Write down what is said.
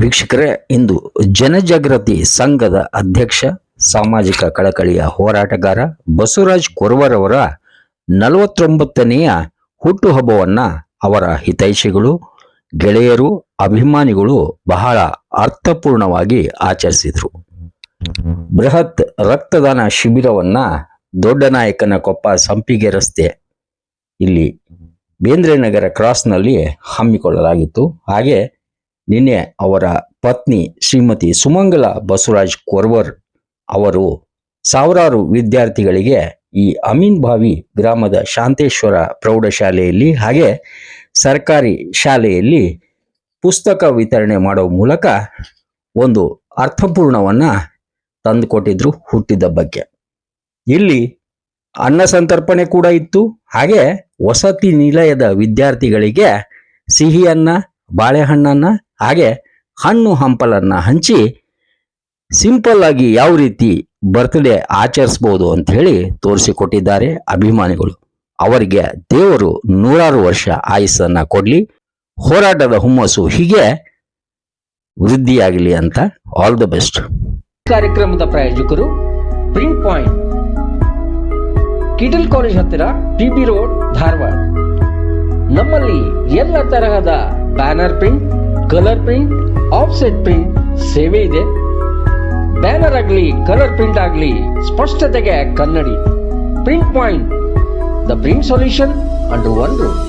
ವೀಕ್ಷಕರೇ, ಇಂದು ಜನಜಾಗೃತಿ ಸಂಘದ ಅಧ್ಯಕ್ಷ, ಸಾಮಾಜಿಕ ಕಳಕಳಿಯ ಹೋರಾಟಗಾರ ಬಸವರಾಜ್ ಕೊರವರ್ ಅವರ 49ನೆಯ ಹುಟ್ಟುಹಬ್ಬವನ್ನ ಅವರ ಹಿತೈಷಿಗಳು, ಗೆಳೆಯರು, ಅಭಿಮಾನಿಗಳು ಬಹಳ ಅರ್ಥಪೂರ್ಣವಾಗಿ ಆಚರಿಸಿದರು. ಬೃಹತ್ ರಕ್ತದಾನ ಶಿಬಿರವನ್ನ ದೊಡ್ಡನಾಯಕನಕೊಪ್ಪ ಸಂಪಿಗೆ ರಸ್ತೆ ಇಲ್ಲಿ ಬೇಂದ್ರೆ ನಗರ ಕ್ರಾಸ್ನಲ್ಲಿ ಹಮ್ಮಿಕೊಳ್ಳಲಾಗಿತ್ತು. ಹಾಗೆ ನಿನ್ನೆ ಅವರ ಪತ್ನಿ ಶ್ರೀಮತಿ ಸುಮಂಗಲ ಬಸವರಾಜ್ ಕೊರವರ್ ಅವರು ಸಾವಿರಾರು ವಿದ್ಯಾರ್ಥಿಗಳಿಗೆ ಈ ಅಮೀನ್ಭಾವಿ ಗ್ರಾಮದ ಶಾಂತೇಶ್ವರ ಪ್ರೌಢಶಾಲೆಯಲ್ಲಿ ಹಾಗೆ ಸರ್ಕಾರಿ ಶಾಲೆಯಲ್ಲಿ ಪುಸ್ತಕ ವಿತರಣೆ ಮಾಡುವ ಮೂಲಕ ಒಂದು ಅರ್ಥಪೂರ್ಣವನ್ನ ತಂದುಕೊಟ್ಟಿದ್ರು ಹುಟ್ಟಿದ ಬಗ್ಗೆ. ಇಲ್ಲಿ ಅನ್ನ ಸಂತರ್ಪಣೆ ಕೂಡ ಇತ್ತು. ಹಾಗೆ ವಸತಿ ನಿಲಯದ ವಿದ್ಯಾರ್ಥಿಗಳಿಗೆ ಸಿಹಿಯನ್ನ, ಬಾಳೆಹಣ್ಣನ್ನ ಹಾಗೆ ಹಣ್ಣು ಹಂಪಲನ್ನ ಹಂಚಿ ಸಿಂಪಲ್ ಆಗಿ ಯಾವ ರೀತಿ ಬರ್ತ್ಡೇ ಆಚರಿಸಬಹುದು ಅಂತ ಹೇಳಿ ತೋರಿಸಿಕೊಟ್ಟಿದ್ದಾರೆ ಅಭಿಮಾನಿಗಳು. ಅವರಿಗೆ ದೇವರು 100 ವರ್ಷ ಆಯುಸ್ಸನ್ನ ಕೊಡ್ಲಿ, ಹೋರಾಟದ ಹುಮ್ಮಸ್ಸು ಹೀಗೆ ವೃದ್ಧಿಯಾಗಲಿ ಅಂತ ಆಲ್ ದ ಬೆಸ್ಟ್. ಕಾರ್ಯಕ್ರಮದ ಪ್ರಾಯೋಜಕರು ಪ್ರಿಂಟ್ ಪಾಯಿಂಟ್, ಕಿಟಲ್ ಕಾಲೇಜ್ ಹತ್ತಿರ, ಟಿಬಿ ರೋಡ್, ಧಾರವಾಡ. ನಮ್ಮಲ್ಲಿ ಎಲ್ಲ ತರಹದ banner print, colour print, offset print ಸೇವೆ ಇದೆ. ಬ್ಯಾನರ್ ಆಗಲಿ, ಕಲರ್ ಪ್ರಿಂಟ್ ಆಗಲಿ, ಸ್ಪಷ್ಟತೆಗೆ ಕನ್ನಡಿ. Print point, the print solution under one roof.